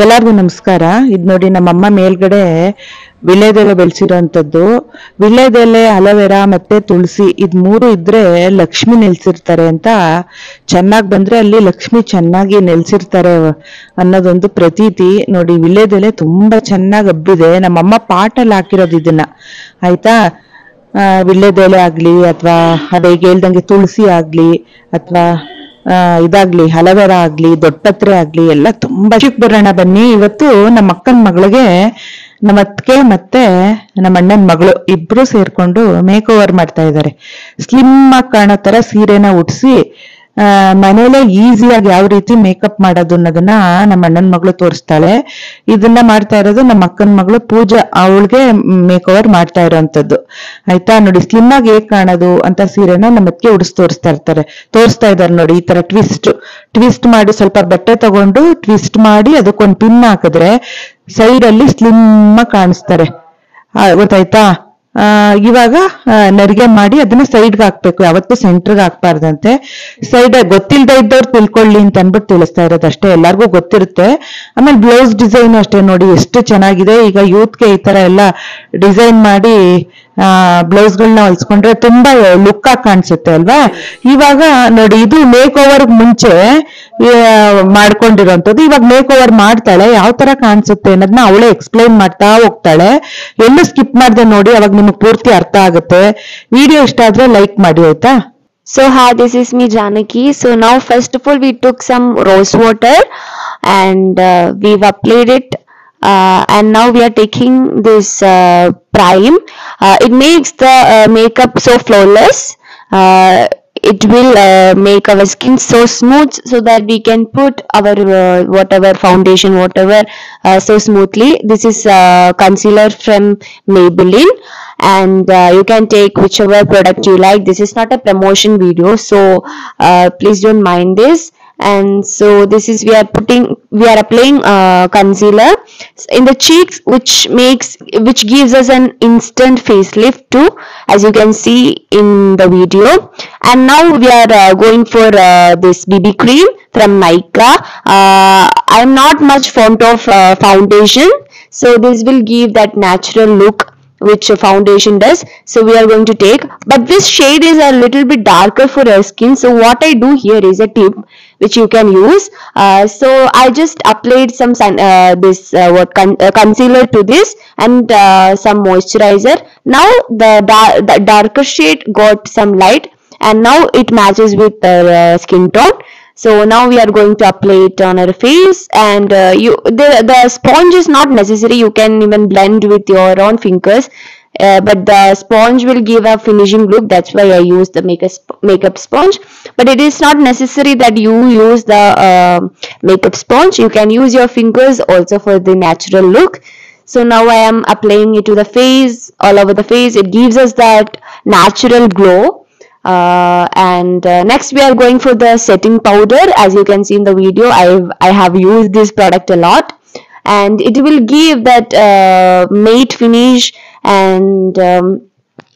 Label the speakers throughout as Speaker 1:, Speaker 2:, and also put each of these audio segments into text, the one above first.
Speaker 1: ಎಲ್ಲರಿಗೂ ನಮಸ್ಕಾರ. ಇದು ನೋಡಿ ನಮ್ಮಮ್ಮ ಮೇಲ್ಗಡೆ ವಿಳ್ಯದೆಲೆ ಬೆಳೆಸಿರೋಂಥದ್ದು. ವಿಳ್ಯದೆಲೆ, ಅಲೋವೆರಾ ಮತ್ತೆ ತುಳಸಿ ಇದ್ ಮೂರು ಇದ್ರೆ ಲಕ್ಷ್ಮಿ ನೆಲೆಸಿರ್ತಾರೆ ಅಂತ, ಚೆನ್ನಾಗಿ ಬಂದ್ರೆ ಅಲ್ಲಿ ಲಕ್ಷ್ಮಿ ಚೆನ್ನಾಗಿ ನೆಲೆಸಿರ್ತಾರೆ ಅನ್ನೋದೊಂದು ಪ್ರತೀತಿ. ನೋಡಿ ವಿಳ್ಯದೆಲೆ ತುಂಬಾ ಚೆನ್ನಾಗಿ ಹಬ್ಬಿದೆ. ನಮ್ಮಮ್ಮ ಪಾಟಲ್ಲಿ ಹಾಕಿರೋದು ಇದನ್ನ, ಆಯ್ತಾ. ವಿಳ್ಯದೆಲೆ ಆಗ್ಲಿ ಅಥವಾ ಅದೇ ಹೇಳ್ದಂಗೆ ತುಳಸಿ ಆಗ್ಲಿ ಅಥವಾ ಇದಾಗ್ಲಿ ಅಲೋವೆರಾ ಆಗ್ಲಿ ದೊಡ್ಡಪತ್ರೆ ಆಗ್ಲಿ ಎಲ್ಲ ತುಂಬಾ ಚಿಕ್ಕ ಬರೋಣ ಬನ್ನಿ. ಇವತ್ತು ನಮ್ಮ ಅಕ್ಕನ ಮಗಳಿಗೆ ನಮ್ಮ ಅತ್ತಿಗೆ ಮತ್ತೆ ನಮ್ಮ ಅಣ್ಣನ ಮಗಳು ಇಬ್ರು ಸೇರ್ಕೊಂಡು ಮೇಕ್ ಓವರ್ ಮಾಡ್ತಾ ಇದ್ದಾರೆ. ಸ್ಲಿಮ್ ಆಗಿ ಕಾಣೋ ತರ ಸೀರೆನ ಉಡ್ಸಿ ಮನೇಲೆ ಈಸಿಯಾಗಿ ಯಾವ ರೀತಿ ಮೇಕಪ್ ಮಾಡೋದು ಅನ್ನೋದನ್ನ ನಮ್ಮ ಅಣ್ಣನ ಮಗಳು ತೋರಿಸ್ತಾಳೆ. ಇದನ್ನ ಮಾಡ್ತಾ ಇರೋದು ನಮ್ಮ ಅಕ್ಕನ ಮಗಳು ಪೂಜಾ, ಅವಳಿಗೆ ಮೇಕ್ ಓವರ್ ಮಾಡ್ತಾ ಇರೋಂಥದ್ದು, ಆಯ್ತಾ. ನೋಡಿ ಸ್ಲಿಮ್ ಆಗಿ ಹೇಗ್ ಕಾಣೋದು ಅಂತ ಸೀರೆನ ನಮ್ಮ ಅತ್ತಿಗೆ ಉಡಿಸ್ ತೋರಿಸ್ತಾ ಇದ್ದಾರೆ. ನೋಡಿ ಈ ತರ ಟ್ವಿಸ್ಟ್ ಮಾಡಿ ಸ್ವಲ್ಪ ಬಟ್ಟೆ ತಗೊಂಡು ಟ್ವಿಸ್ಟ್ ಮಾಡಿ ಅದಕ್ಕೊಂದು ಪಿನ್ ಹಾಕಿದ್ರೆ ಸೈಡ್ ಅಲ್ಲಿ ಸ್ಲಿಮ್ ಆಗಿ ಕಾಣಿಸ್ತಾರೆ, ಗೊತ್ತಾಯ್ತಾ. ಇವಾಗ ನರಿಗೆ ಮಾಡಿ ಅದನ್ನ ಸೈಡ್ಗೆ ಹಾಕ್ಬೇಕು, ಯಾವತ್ತೂ ಸೆಂಟ್ರಿಗೆ ಹಾಕ್ಬಾರ್ದಂತೆ. ಸೈಡ್ ಗೊತ್ತಿಲ್ದೇ ಇದ್ದವ್ರು ತಿಳ್ಕೊಳ್ಳಿ ಅಂತ ಅನ್ಬಿಟ್ಟು ತಿಳಿಸ್ತಾ ಇರೋದು ಅಷ್ಟೇ, ಎಲ್ಲಾರ್ಗೂ ಗೊತ್ತಿರುತ್ತೆ. ಆಮೇಲೆ ಬ್ಲೌಸ್ ಡಿಸೈನ್ ಅಷ್ಟೇ ನೋಡಿ ಎಷ್ಟು ಚೆನ್ನಾಗಿದೆ. ಈಗ ಯೂತ್ಗೆ ಈ ತರ ಎಲ್ಲ ಡಿಸೈನ್ ಮಾಡಿ ಬ್ಲೌಸ್ಗಳನ್ನ ಹೊಲ್ಸ್ಕೊಂಡ್ರೆ ತುಂಬಾ ಲುಕ್ ಆಗಿ ಕಾಣಿಸುತ್ತೆ ಅಲ್ವಾ. ಇವಾಗ ನೋಡಿ ಇದು ಮೇಕ್ ಓವರ್ ಮುಂಚೆ ಮಾಡ್ಕೊಂಡಿರೋಂಥದ್ದು. ಇವಾಗ ಮೇಕ್ ಓವರ್ ಮಾಡ್ತಾಳೆ, ಯಾವ ತರ ಕಾಣಿಸುತ್ತೆ ಅನ್ನೋದನ್ನ ಅವಳೇ ಎಕ್ಸ್ಪ್ಲೈನ್ ಮಾಡ್ತಾ ಹೋಗ್ತಾಳೆ. ಎಲ್ಲೂ ಸ್ಕಿಪ್ ಮಾಡ್ದೆ ನೋಡಿ, ಅವಾಗ ನಿಮಗೆ ಪೂರ್ತಿ ಅರ್ಥ ಆಗುತ್ತೆ. ವಿಡಿಯೋ ಇಷ್ಟ ಆದ್ರೆ ಲೈಕ್ ಮಾಡಿ, ಆಯ್ತಾ.
Speaker 2: So hi, this is me Janaki. So now first of all we took some rose water and we've applied it, and now we are taking this prime. It makes the makeup so flawless. It will make our skin so smooth so that we can put our whatever foundation so smoothly. This is concealer from Maybelline, and you can take whichever product you like. This is not a promotion video, so please don't mind this. And so this is we are applying concealer in the cheeks, which gives us an instant facelift too, as you can see in the video. And now we are going for this BB cream from Nykaa. I am not much fond of foundation, so this will give that natural look which foundation does. So we are going to take, but this shade is a little bit darker for your skin, so what I do here is a tip which you can use. So I just applied some concealer to this and some moisturizer. Now the darker shade got some light, and now it matches with the skin tone. So now we are going to apply it on our face, and the sponge is not necessary. You can even blend with your own fingers, but the sponge will give a finishing look. That's why I use the makeup sponge. But it is not necessary that you use the makeup sponge. You can use your fingers also for the natural look. So now I am applying it to the face, all over the face. It gives us that natural glow. And next we are going for the setting powder. As you can see in the video, I have used this product a lot, and it will give that matte finish, and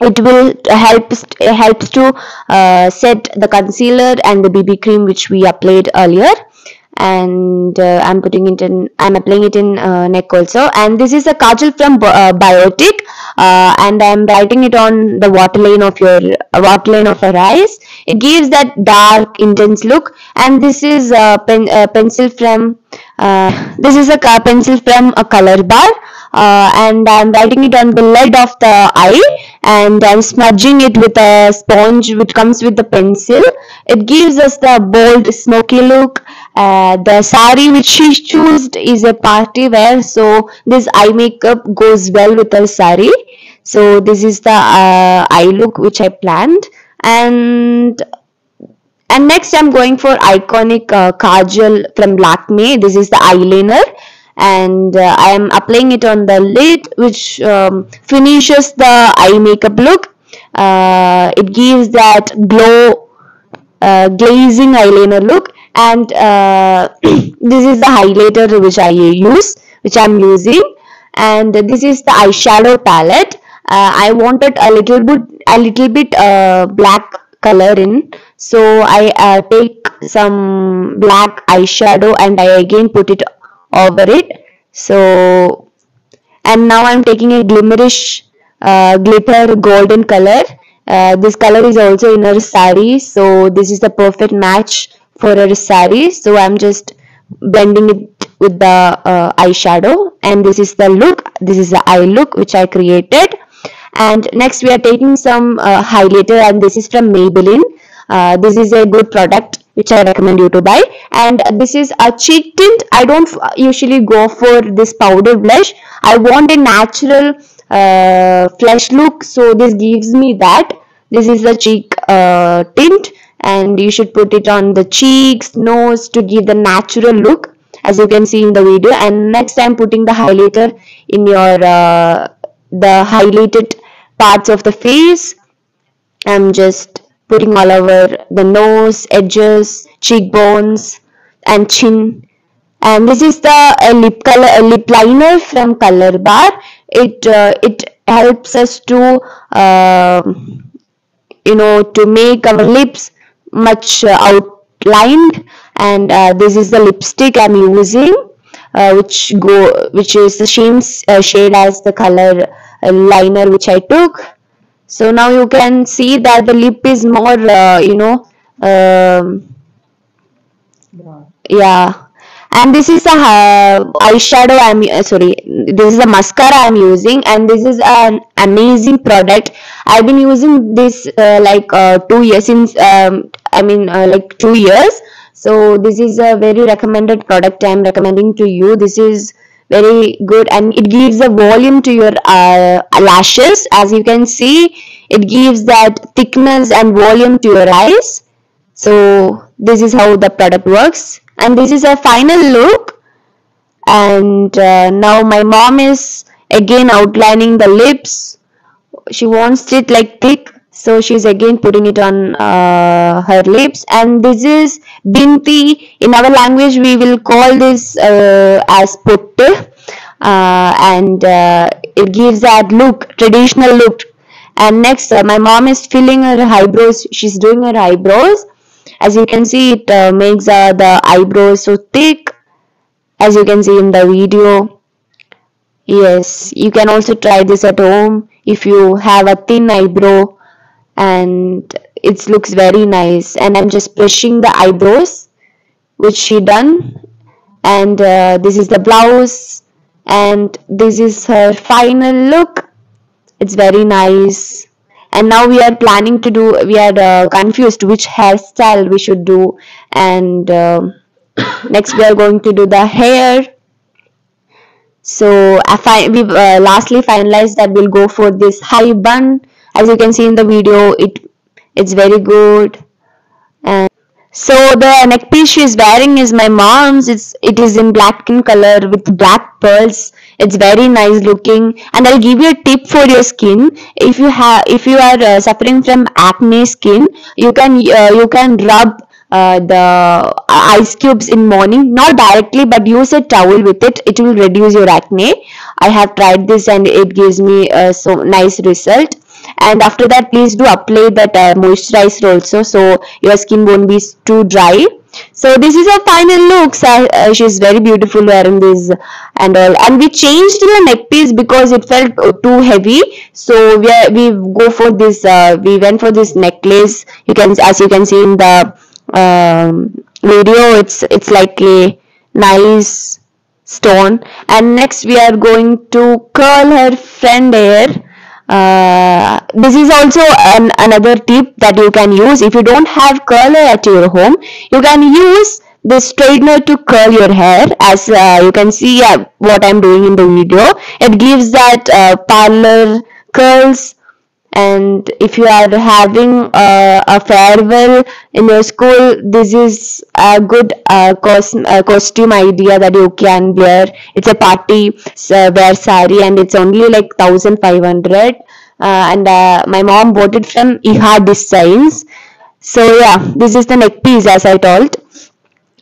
Speaker 2: it will helps to set the concealer and the BB cream which we applied earlier. And I'm applying it in neck also. And this is a kajal from Biotic, and I'm writing it on the waterline of your eyes. It gives that dark intense look. And this is a pencil from a color bar, and I'm writing it on the lid of the eye, and I'm smudging it with a sponge which comes with the pencil. It gives us the bold smoky look. The sari which she chose is a party wear, so this eye makeup goes well with her sari. So this is the eye look which I planned. And next I'm going for iconic kajal from Lakme. This is the eyeliner, and I am applying it on the lid, which finishes the eye makeup look. It gives that glazing eyeliner look. And this is the highlighter which I'm using. And this is the eyeshadow palette. I wanted a little bit black color in, so I take some black eyeshadow and I again put it over it. So, and now I'm taking a glimmerish glitter golden color. This color is also in her sari, so this is the perfect match for her sari. So I'm just blending it with the eyeshadow, and this is the look. This is the eye look which I created. And next we are taking some highlighter, and this is from Maybelline. This is a good product which I recommend you to buy. And this is a cheek tint. I don't usually go for this powder blush. I want a natural flesh look, so this gives me that. This is the cheek tint, and you should put it on the cheeks, nose to give the natural look, as you can see in the video. And next I'm putting the highlighter in your the highlighted parts of the face. I'm just putting all over the nose, edges, cheekbones, and chin. And this is the lip color, lip liner from Color Bar. It helps us to to make our lips much outlined. And this is the lipstick I'm using, which is the same shade as the color liner which I took. So now you can see that the lip is more yeah. And this is the eyeshadow this is the mascara I'm using, and this is an amazing product. I've been using this 2 years since like 2 years. So this is a very recommended product I'm recommending to you. This is very good, and it gives a volume to your lashes. As you can see, it gives that thickness and volume to your eyes. So this is how the product works, and this is a final look. And now my mom is again outlining the lips. She wants it like thick, so she's again putting it on her lips. And this is binti. In our language we will call this as putte, and it gives that look, traditional look. And next my mom is filling her eyebrows. She's doing her eyebrows. As you can see, it makes the eyebrows so thick, as you can see in the video. Yes, you can also try this at home if you have a thin eyebrow, and it looks very nice. And I'm just brushing the eyebrows which she done. And this is the blouse, and this is her final look. It's very nice. And now we are planning to do, we are confused which hairstyle we should do. And next we are going to do the hair. So we lastly finalized that we'll go for this high bun. As you can see in the video, it's very good. And so the neck piece she is wearing is my mom's. It is in black in color with black pearls. It's very nice looking. And I'll give you a tip for your skin. If you are suffering from acne skin, you can rub the ice cubes in morning, not directly, but use a towel with it. It will reduce your acne. I have tried this, and it gives me so nice result. And after that, please do apply that moisturizer also, so your skin won't be too dry. So this is her final look. She's very beautiful wearing this and all. And we changed the neck piece because it felt too heavy. So we go for this. We went for this necklace. As you can see in the video, it's like a nice stone. And next we are going to curl her front hair. This is also another tip that you can use. If you don't have curler at your home, you can use this straightener to curl your hair. As you can see what I'm doing in the video, it gives that parlor curls. And if you are having a farewell in your school, this is a good costume idea that you can wear. It's a party wear sari, and it's only like 1,500. And my mom bought it from Iha Designs. So yeah, this is the neck piece as I told.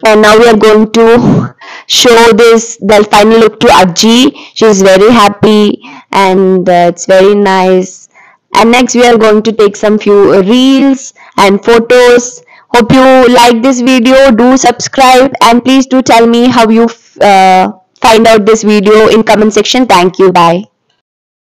Speaker 2: And now we are going to show the final look to Ajji. She's very happy, and it's very nice. And next we are going to take some few reels and photos. Hope you like this video. Do subscribe, and please do tell me how you find out this video in comment section. Thank you. Bye.